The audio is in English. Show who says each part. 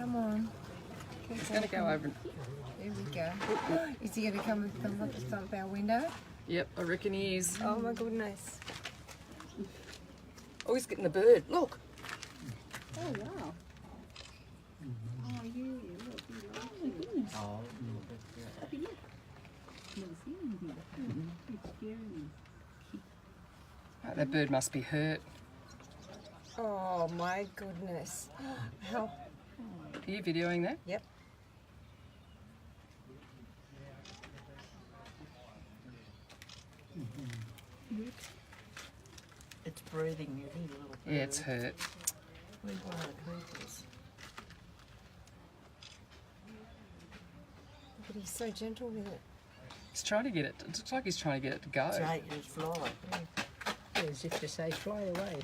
Speaker 1: Come on.
Speaker 2: He's going to go over and...
Speaker 1: There we go. Is he going to come and stomp our window?
Speaker 2: Yep, I reckon he is.
Speaker 1: Oh my goodness.
Speaker 2: Oh, he's getting the bird. Look.
Speaker 3: Oh, wow. Oh, you look, you like it.
Speaker 4: Oh,
Speaker 3: Never seen him here. It's scary.
Speaker 2: Oh, that bird must be hurt.
Speaker 1: Oh my goodness. How?
Speaker 2: Are you videoing that?
Speaker 1: Yep.
Speaker 4: it's breathing, you think, little bird.
Speaker 2: Yeah, it's hurt.
Speaker 4: Where's one of the creepers?
Speaker 1: But he's so gentle with it.
Speaker 2: He's trying to get it. It looks like he's trying to get it to go.
Speaker 4: Take his fly.
Speaker 3: As if to say, fly away.